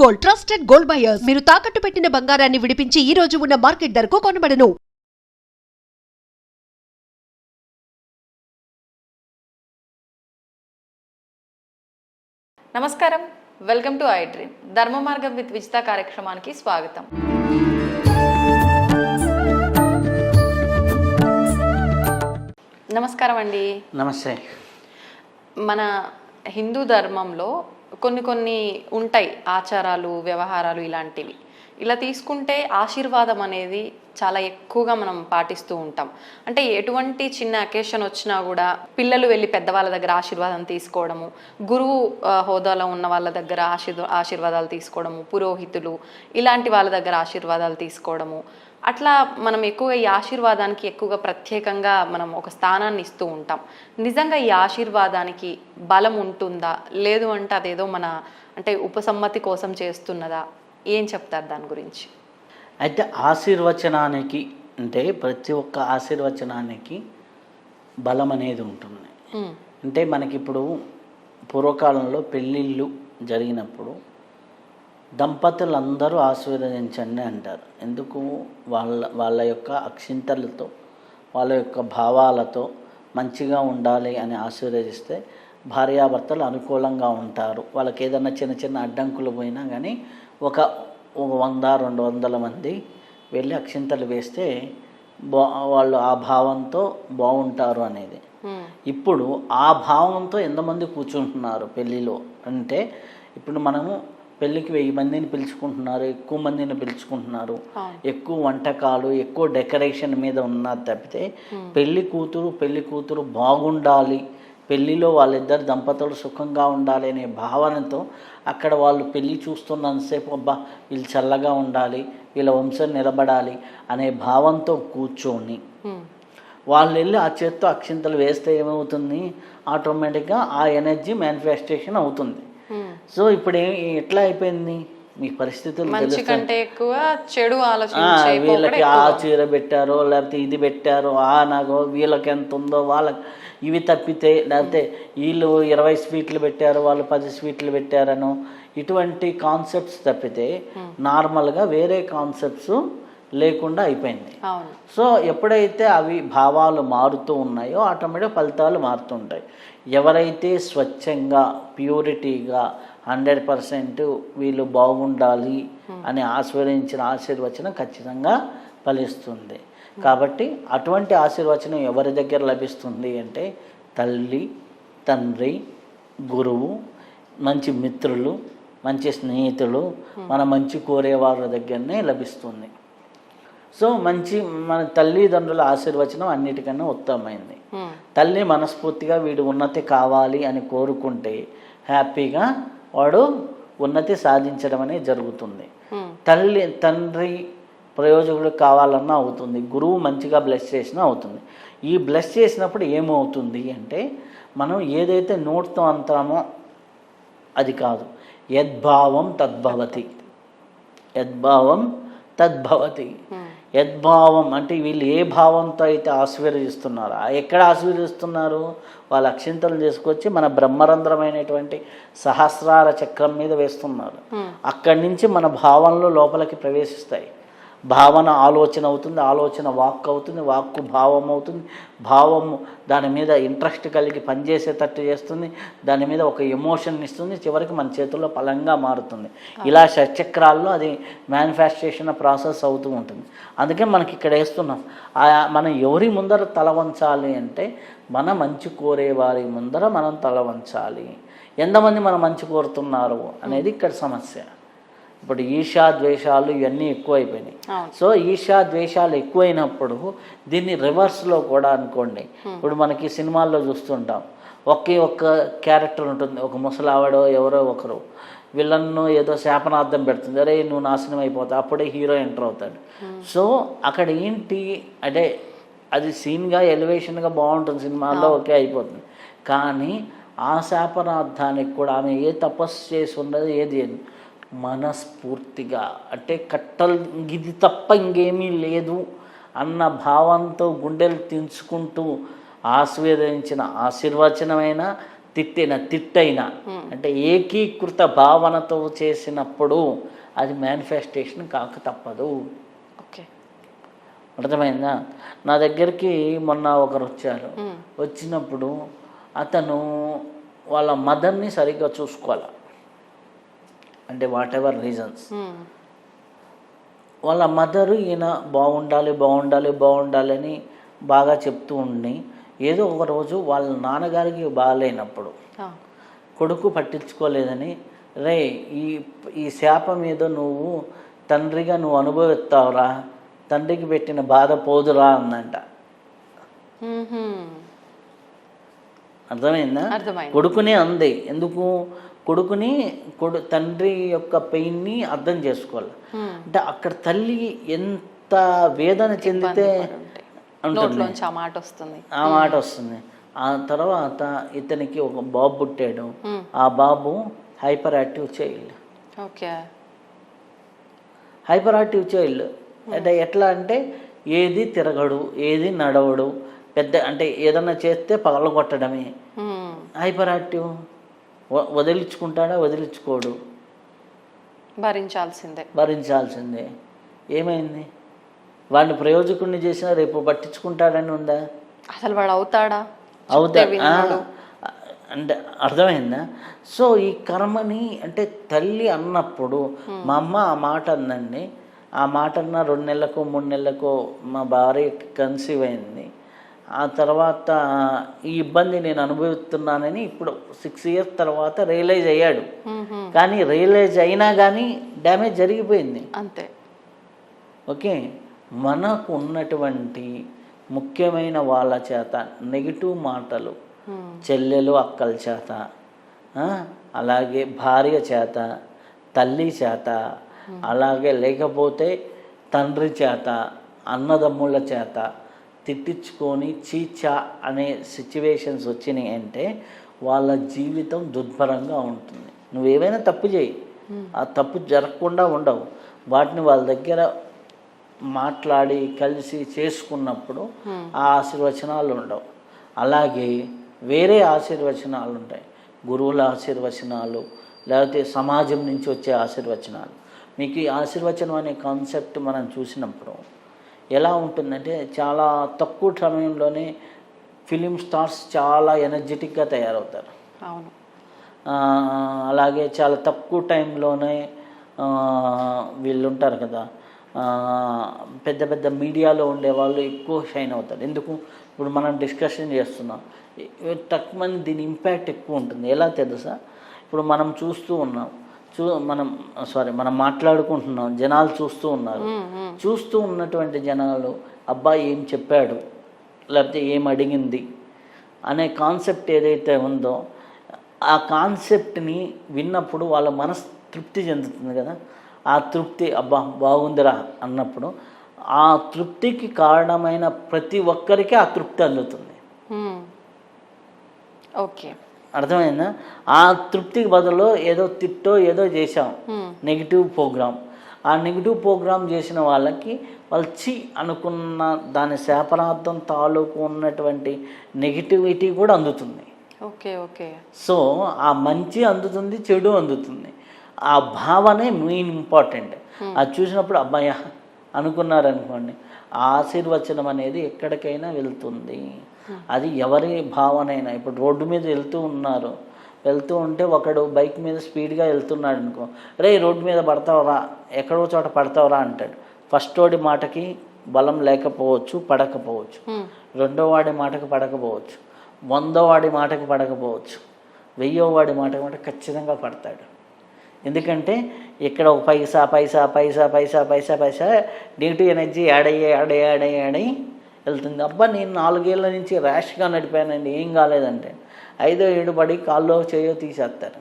Gold, trusted gold buyers. మీరు తాకట్టు పెట్టిన బంగారాన్ని విడిపించి ఈ రోజు ఉన్న మార్కెట్ ధరకు కొనబడను. నమస్కారం, వెల్కమ్ టు ఐ డ్రీమ్. ధర్మ మార్గం విత్ విజిత కార్యక్రమానికి స్వాగతం. నమస్కారం అండి. నమస్తే. మన హిందూ ధర్మంలో కొన్ని ఉంటాయి ఆచారాలు, వ్యవహారాలు ఇలాంటివి. ఇలా తీసుకుంటే ఆశీర్వాదం అనేది చాలా ఎక్కువగా మనం పాటిస్తూ ఉంటాం. అంటే ఎటువంటి చిన్న అకేషన్ వచ్చినా కూడా పిల్లలు వెళ్ళి పెద్దవాళ్ళ దగ్గర ఆశీర్వాదం తీసుకోవడము, గురువు హోదాలో ఉన్న వాళ్ళ దగ్గర ఆశీర్వాదాలు తీసుకోవడము, పురోహితులు ఇలాంటి వాళ్ళ దగ్గర ఆశీర్వాదాలు తీసుకోవడము, అట్లా మనం ఎక్కువగా ఈ ఆశీర్వాదానికి ఎక్కువగా ప్రత్యేకంగా మనం ఒక స్థానాన్ని ఇస్తూ ఉంటాం. నిజంగా ఈ ఆశీర్వాదానికి బలం ఉంటుందా, లేదు అంటే అదేదో మన అంటే ఉపసమ్మతి కోసం చేస్తున్నదా? ఏం చెప్తారు దాని గురించి? అయితే ఆశీర్వచనానికి అంటే ప్రతి ఒక్క ఆశీర్వచనానికి బలం అనేది ఉంటుంది. అంటే మనకిప్పుడు పూర్వకాలంలో పెళ్ళిళ్ళు జరిగినప్పుడు దంపతులందరూ ఆశీర్వదించండి అంటారు. ఎందుకు? వాళ్ళ యొక్క అక్షింతలతో, వాళ్ళ యొక్క భావాలతో మంచిగా ఉండాలి అని ఆశీర్వదిస్తే భార్యాభర్తలు అనుకూలంగా ఉంటారు. వాళ్ళకి ఏదైనా చిన్న చిన్న అడ్డంకులు పోయినా కానీ ఒక 100-200 మంది వెళ్ళి అక్షింతలు వేస్తే వాళ్ళు ఆ భావంతో బాగుంటారు అనేది. ఇప్పుడు ఆ భావంతో ఎంతమంది కూర్చుంటున్నారు పెళ్ళిలో అంటే, ఇప్పుడు మనము పెళ్ళికి 1000 మందిని పిలుచుకుంటున్నారు, ఎక్కువ మందిని పిలుచుకుంటున్నారు, ఎక్కువ వంటకాలు, ఎక్కువ డెకరేషన్ మీద ఉన్నది తప్పితే పెళ్లి కూతురు బాగుండాలి, పెళ్ళిలో వాళ్ళిద్దరు దంపతులు సుఖంగా ఉండాలి అనే భావనతో అక్కడ వాళ్ళు పెళ్ళి చూస్తున్నంతసేపు అబ్బా వీళ్ళు చల్లగా ఉండాలి, వీళ్ళ వంశం నిలబడాలి అనే భావంతో కూర్చొని వాళ్ళు వెళ్ళి ఆ చేత్తో అక్షింతలు వేస్తే ఏమవుతుంది? ఆటోమేటిక్గా ఆ ఎనర్జీ మేనిఫెస్టేషన్ అవుతుంది. సో ఇప్పుడు ఎట్లా అయిపోయింది మీ పరిస్థితులు వీళ్ళకి ఆ చీర పెట్టారో లేకపోతే ఇది పెట్టారో ఆ నగో వీళ్ళకి ఎంత ఉందో వాళ్ళకి ఇవి తప్పితే, లేకపోతే వీళ్ళు 20 స్వీట్లు పెట్టారు వాళ్ళు 10 స్వీట్లు పెట్టారనో ఇటువంటి కాన్సెప్ట్స్ తప్పితే నార్మల్గా వేరే కాన్సెప్ట్స్ లేకుండా అయిపోయింది. సో ఎప్పుడైతే అవి భావాలు మారుతూ ఉన్నాయో ఆటోమేటిక్ ఫలితాలు మారుతుంటాయి. ఎవరైతే స్వచ్ఛంగా ప్యూరిటీగా 100% వీళ్ళు బాగుండాలి అని ఆశీర్వదించిన ఆశీర్వచనం ఖచ్చితంగా ఫలిస్తుంది. కాబట్టి అటువంటి ఆశీర్వచనం ఎవరి దగ్గర లభిస్తుంది అంటే తల్లి, తండ్రి, గురువు, మంచి మిత్రులు, మంచి స్నేహితులు, మన మంచి కోరేవారి దగ్గరనే లభిస్తుంది. సో మన తల్లిదండ్రుల ఆశీర్వచనం అన్నిటికన్నా ఉత్తమమైంది. తల్లి మనస్ఫూర్తిగా వీడు ఉన్నతి కావాలి అని కోరుకుంటే హ్యాపీగా వాడు ఉన్నతి సాధించడం అనేది జరుగుతుంది. తండ్రి ప్రయోజకుడు కావాలన్నా అవుతుంది, గురువు మంచిగా బ్లెస్ చేసినా అవుతుంది. ఈ బ్లెస్ చేసినప్పుడు ఏమవుతుంది అంటే మనం ఏదైతే నోట్తో అంటామో అది కాదు, యద్భావం తద్భవతి, యద్భావం తద్భవతి. యద్భావం అంటే వీళ్ళు ఏ భావంతో అయితే ఆశీర్వదిస్తున్నారో, ఎక్కడ ఆశీర్వదిస్తున్నారు? వాళ్ళ అక్షింతలు తీసుకొచ్చి మన బ్రహ్మరంధ్రమైనటువంటి సహస్రార చక్రం మీద వేస్తున్నారు. అక్కడి నుంచి మన భావనలు లోపలికి ప్రవేశిస్తాయి. భావన ఆలోచన అవుతుంది, ఆలోచన వాక్కు అవుతుంది, వాక్కు భావం అవుతుంది, భావము దాని మీద ఇంట్రెస్ట్ కలిగి పనిచేసేటట్టు చేస్తుంది, దాని మీద ఒక ఎమోషన్ ఇస్తుంది, చివరికి మన చేతుల్లో ఫలంగా మారుతుంది. ఇలా షట్చక్రాల్లో అది మేనిఫెస్టేషన్ ప్రాసెస్ అవుతూ ఉంటుంది. అందుకే మనకి ఇక్కడ వేస్తున్నాం, మనం ఎవరి ముందర తల వంచాలి అంటే మన మంచి కోరేవారి ముందర మనం తల వంచాలి. ఎంతమంది మనం మంచి కోరుతున్నారు అనేది ఇక్కడ సమస్య. ఇప్పుడు ఈర్ష్యా ద్వేషాలు ఇవన్నీ ఎక్కువైపోయినాయి. సో ఈర్ష్యా ద్వేషాలు ఎక్కువైనప్పుడు దీన్ని రివర్స్లో కూడా అనుకోండి. ఇప్పుడు మనకి సినిమాల్లో చూస్తుంటాం, ఒక్క క్యారెక్టర్ ఉంటుంది, ఒక ముసలావిడో ఎవరో ఒకరు విలన్ను ఏదో శాపనార్థం పెడుతుంది, అరే నువ్వు నాశనం అయిపోతావు, అప్పుడే హీరో ఎంటర్ అవుతాడు. సో అక్కడ ఏంటి అంటే అది సీన్గా ఎలివేషన్గా బాగుంటుంది, సినిమాల్లో ఓకే అయిపోతుంది. కానీ ఆ శాపనార్థానికి కూడా ఆమె ఏ తపస్సు చేసి ఉన్నది ఏది మనస్ఫూర్తిగా అంటే కట్టలు ఇది తప్ప ఇంకేమీ లేదు అన్న భావంతో గుండెలు తెంచుకుంటూ ఆశీర్వదించిన ఆశీర్వచనమైన తిట్టైనా అంటే ఏకీకృత భావనతో చేసినప్పుడు అది మేనిఫెస్టేషన్ కాక తప్పదు. ఓకే. అర్థమైందా? నా దగ్గరికి మొన్న ఒకరు వచ్చారు. వచ్చినప్పుడు అతను వాళ్ళ మదర్ని సరిగ్గా చూసుకోవాలి, అంటే వాట్ ఎవర్ రీజన్స్. వాళ్ళ మదరు ఈయన బాగుండాలి బాగుండాలి బాగుండాలి అని బాగా చెప్తూ ఉండి, ఏదో ఒక రోజు వాళ్ళ నాన్నగారికి బాగాలేనప్పుడు కొడుకు పట్టించుకోలేదని, రే ఈ శాపం ఏదో నువ్వు తండ్రిగా నువ్వు అనుభవిస్తావురా, తండ్రికి పెట్టిన బాధ పోదురా అందంట. అర్థమైందా? కొడుకునే అంది. ఎందుకు? తండ్రి యొక్క పెయిన్ని అర్థం చేసుకోవాలి. అంటే అక్కడ తల్లి ఎంత వేదన చెందితే ఉంటుంది, ఆ మాట వస్తుంది. ఆ తర్వాత ఇతనికి ఒక బాబు పుట్టాడు. ఆ బాబు hyperactive child. Hyperactive child అంటే ఎట్లా అంటే ఏది తిరగడు, ఏది నడవడు, పెద్ద అంటే ఏదన్నా చేస్తే పగలగొట్టడమే. Hyper active. వదిలించుకుంటాడా? వదిలించుకోడు, భరించాల్సిందే. ఏమైంది? వాడిని ప్రయోజకుడిని చేసినా రేపు పట్టించుకుంటాడని ఉందా? అసలు వాడు అవుతాడా? అంటే అర్థమైందా? సో ఈ కర్మని అంటే తల్లి అన్నప్పుడు మా అమ్మ ఆ మాట అందండి. ఆ మాట అన్న 2 నెలలకో 3 నెలలకో మా భార్య కన్సీవ్ అయింది. ఆ తర్వాత ఈ ఇబ్బంది నేను అనుభవిస్తున్నానని ఇప్పుడు 6 ఇయర్స్ తర్వాత రియలైజ్ అయ్యాడు. కానీ రియలైజ్ అయినా కానీ డ్యామేజ్ జరిగిపోయింది అంతే. ఓకే. మనకు ఉన్నటువంటి ముఖ్యమైన వాళ్ళ చేత నెగిటివ్ మాటలు, చెల్లెలు అక్కల చేత, అలాగే భార్య చేత, తల్లి చేత, అలాగే లేకపోతే తండ్రి చేత, అన్నదమ్ముళ్ళ చేత తిట్టించుకొని చీచా అనే సిచ్యువేషన్స్ వచ్చినాయి అంటే వాళ్ళ జీవితం దుర్భరంగా ఉంటుంది. నువ్వేమైనా తప్పు చేయి, ఆ తప్పు జరగకుండా ఉండవు. వాటిని వాళ్ళ దగ్గర మాట్లాడి కలిసి చేసుకున్నప్పుడు ఆ ఆశీర్వచనాలు ఉండవు. అలాగే వేరే ఆశీర్వచనాలు ఉంటాయి, గురువుల ఆశీర్వచనాలు, లేకపోతే సమాజం నుంచి వచ్చే ఆశీర్వచనాలు. మీకు ఈ ఆశీర్వచనం అనే కాన్సెప్ట్ మనం చూసినప్పుడు ఎలా ఉంటుందంటే చాలా తక్కువ సమయంలోనే ఫిలిం స్టార్స్ చాలా ఎనర్జెటిక్గా తయారవుతారు. అవును. అలాగే చాలా తక్కువ టైంలోనే వీళ్ళు ఉంటారు కదా, పెద్ద పెద్ద మీడియాలో ఉండేవాళ్ళు ఎక్కువ షైన్ అవుతారు. ఎందుకు? ఇప్పుడు మనం డిస్కషన్ చేస్తున్నాం, తక్కువ దీని ఇంపాక్ట్ ఎక్కువ ఉంటుంది. ఎలా తెలుసా? ఇప్పుడు మనం చూస్తూ ఉన్నాం, మనం మాట్లాడుకుంటున్నాం, జనాలు చూస్తూ ఉన్నారు. చూస్తూ ఉన్నటువంటి జనాలు అబ్బాయి ఏం చెప్పాడు, లేకపోతే ఏం అడిగింది అనే కాన్సెప్ట్ ఏదైతే ఉందో ఆ కాన్సెప్ట్ని విన్నప్పుడు వాళ్ళ మనసు తృప్తి చెందుతుంది కదా. ఆ తృప్తి అబ్బా బాగుందిరా అన్నప్పుడు ఆ తృప్తికి కారణమైన ప్రతి ఒక్కరికి ఆ తృప్తి అందుతుంది. ఓకే, అర్థమైందా? ఆ తృప్తికి బదులు ఏదో తిట్టో ఏదో చేశాం, నెగిటివ్ ప్రోగ్రామ్. ఆ నెగిటివ్ ప్రోగ్రామ్ చేసిన వాళ్ళకి వాళ్ళు అనుకున్న దాని శాపనార్థం తాలూకు ఉన్నటువంటి నెగిటివిటీ కూడా అందుతుంది. Okay okay. సో ఆ మంచి అందుతుంది, చెడు అందుతుంది. ఆ భావనే మెయిన్ ఇంపార్టెంట్. అది చూసినప్పుడు అబ్బాయ అనుకున్నారనుకోండి, ఆ ఆశీర్వచనం అనేది ఎక్కడికైనా వెళ్తుంది. అది ఎవరి భావనైనా. ఇప్పుడు రోడ్డు మీద వెళ్తూ ఉంటే ఒకడు బైక్ మీద స్పీడ్గా వెళ్తున్నాడు అనుకో, రే రోడ్డు మీద పడతావురా, ఎక్కడో చోట పడతావురా అంటాడు. ఫస్ట్ వాడి మాటకి బలం లేకపోవచ్చు, పడకపోవచ్చు. రెండో వాడి మాటకి పడకపోవచ్చు, 100వ వాడి మాటకి పడకపోవచ్చు, 1000వ వాడి మాటకి ఖచ్చితంగా పడతాడు. ఎందుకంటే ఇక్కడ ఒక పైసా నెగిటివ్ ఎనర్జీ యాడయ్యి వెళ్తుంది. అబ్బా నేను 4 ఏళ్ళ నుంచి ర్యాష్గా నడిపానండి, ఏం కాలేదంటే 5వ 7 పడి కాల్లో చేయో తీసేస్తారు.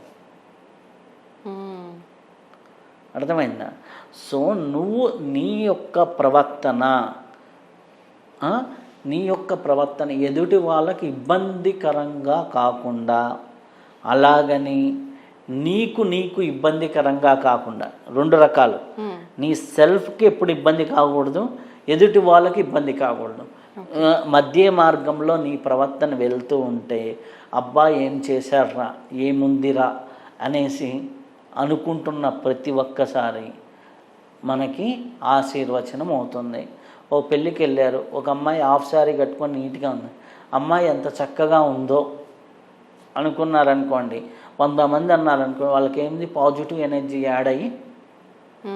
అర్థమైందా? సో నువ్వు నీ యొక్క ప్రవర్తన ఎదుటి వాళ్ళకి ఇబ్బందికరంగా కాకుండా, అలాగని నీకు ఇబ్బందికరంగా కాకుండా, 2 రకాలు. నీ సెల్ఫ్కి ఎప్పుడు ఇబ్బంది కాకూడదు, ఎదుటి వాళ్ళకి ఇబ్బంది కాకూడదు. మధ్య మార్గంలో నీ ప్రవర్తన వెళ్తూ ఉంటే అబ్బా ఏం చేశారా ఏముందిరా అనేసి అనుకుంటున్న ప్రతి ఒక్కసారి మనకి ఆశీర్వచనం అవుతుంది. ఓ పెళ్ళికి వెళ్ళారు, ఒక అమ్మాయి హాఫ్ శారీ కట్టుకొని నీట్గా ఉంది, అమ్మాయి ఎంత చక్కగా ఉందో అనుకున్నారనుకోండి, 100 మంది అన్నారనుకో, వాళ్ళకి ఏంది పాజిటివ్ ఎనర్జీ యాడ్ అయ్యి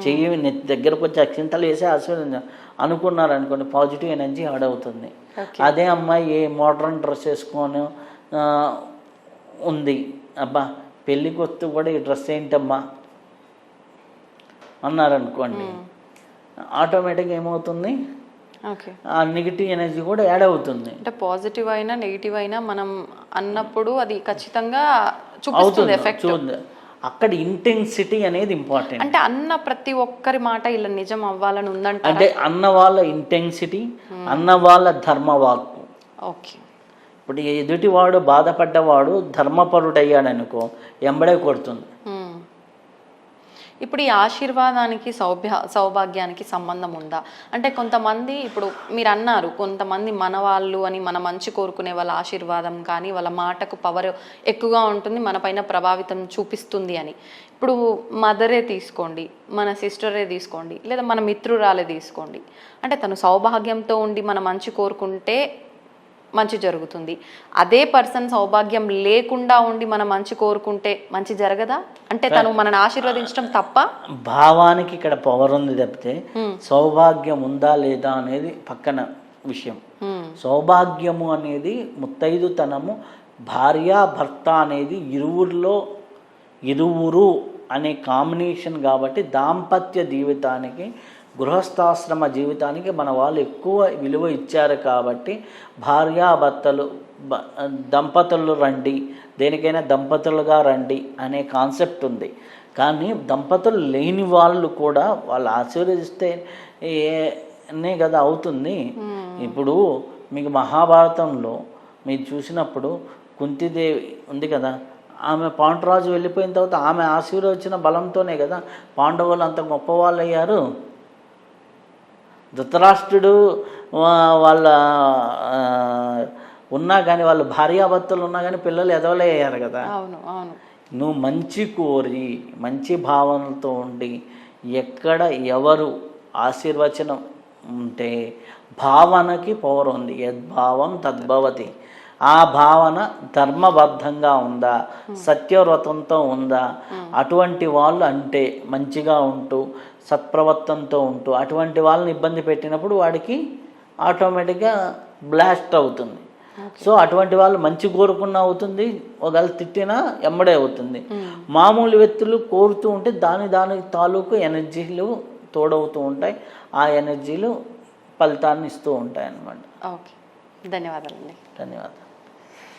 చెయ్యి దగ్గరకు వచ్చి అక్షింతలు వేసి ఆశీర్వదించ అనుకున్నారనుకోండి, పాజిటివ్ ఎనర్జీ యాడ్ అవుతుంది. అదే అమ్మాయి ఏ మోడ్రన్ డ్రెస్ వేసుకొని ఉంది, అబ్బా పెళ్ళికి వస్తూ కూడా ఈ డ్రెస్ ఏంటమ్మా అన్నారనుకోండి, ఆటోమేటిక్గా ఏమవుతుంది, ఆ నెగిటివ్ ఎనర్జీ కూడా యాడ్ అవుతుంది. అంటే పాజిటివ్ అయినా నెగిటివ్ అయినా మనం అన్నప్పుడు అది ఖచ్చితంగా చూపిస్తుంది ఎఫెక్ట్. అక్కడ ఇంటెన్సిటీ అనేది ఇంపార్టెంట్. అంటే అన్న ప్రతి ఒక్కరి మాట ఇలా నిజం అవ్వాలని ఉందంట. అంటే అన్న వాళ్ళ ఇంటెన్సిటీ, అన్న వాళ్ళ ధర్మవాక్కు. ఓకే, ఇప్పుడు ఎదుటివాడు బాధపడ్డవాడు ధర్మపరుడయ్యాడనుకో ఎంబడే కొడుతుంది. ఇప్పుడు ఈ ఆశీర్వాదానికి సౌభాగ్యానికి సంబంధం ఉందా? అంటే కొంతమంది ఇప్పుడు మీరు అన్నారు, కొంతమంది మన వాళ్ళు అని మన మంచి కోరుకునే వాళ్ళ ఆశీర్వాదం కానీ వాళ్ళ మాటకు పవర్ ఎక్కువగా ఉంటుంది, మన పైన ప్రభావితం చూపిస్తుంది అని. ఇప్పుడు మదరే తీసుకోండి, మన సిస్టరే తీసుకోండి, లేదా మన మిత్రురాలే తీసుకోండి, అంటే తను సౌభాగ్యంతో ఉండి మన మంచి కోరుకుంటే మంచి జరుగుతుంది. అదే పర్సన్ సౌభాగ్యం లేకుండా ఉండి మనం మంచి కోరుకుంటే మంచి జరగదా? అంటే తను మనని ఆశీర్వదించడం తప్ప? భావానికి ఇక్కడ పవర్ ఉంది తప్పితే సౌభాగ్యం ఉందా లేదా అనేది పక్కన విషయం. సౌభాగ్యము అనేది ముత్తైదుతనము, భార్య భర్త అనేది ఇరువురు అనే కాంబినేషన్ కాబట్టి దాంపత్య జీవితానికి, గృహస్థాశ్రమ జీవితానికి మన వాళ్ళు ఎక్కువ విలువ ఇచ్చారు కాబట్టి భార్యాభర్తలు దంపతులు రండి, దేనికైనా దంపతులుగా రండి అనే కాన్సెప్ట్ ఉంది. కానీ దంపతులు లేని వాళ్ళు కూడా వాళ్ళు ఆశీర్వదిస్తేనే కదా అవుతుంది. ఇప్పుడు మీకు మహాభారతంలో మీరు చూసినప్పుడు కుంతిదేవి ఉంది కదా, ఆమె పాండురాజు వెళ్ళిపోయిన తర్వాత ఆమె ఆశీర్వదించిన బలంతోనే కదా పాండవులు అంత గొప్పవాళ్ళు అయ్యారు. ధృతరాష్ట్రుడు వాళ్ళ ఉన్నా కానీ వాళ్ళు భార్యాభర్తలు ఉన్నా కానీ పిల్లలు ఎదవలే అయ్యారు కదా. నువ్వు మంచి కోరి మంచి భావనలతో ఉండి ఎక్కడ ఎవరు ఆశీర్వచనం ఉంటే భావనకి పవర్ ఉంది. యద్భావం తద్భవతి. ఆ భావన ధర్మబద్ధంగా ఉందా, సత్యవ్రతంతో ఉందా, అటువంటి వాళ్ళు అంటే మంచిగా ఉంటూ సత్ప్రవర్తనతో ఉంటూ అటువంటి వాళ్ళని ఇబ్బంది పెట్టినప్పుడు వాడికి ఆటోమేటిక్గా బ్లాస్ట్ అవుతుంది. సో అటువంటి వాళ్ళు మంచి కోరుకున్న అవుతుంది, ఒకవేళ తిట్టినా ఎమ్మడే అవుతుంది. మామూలు వ్యక్తులు కోరుతూ ఉంటే దాని తాలూకు ఎనర్జీలు తోడవుతూ ఉంటాయి, ఆ ఎనర్జీలు ఫలితాన్ని ఇస్తూ ఉంటాయి అన్నమాట. ఓకే, ధన్యవాదాలండి. ధన్యవాదాలు.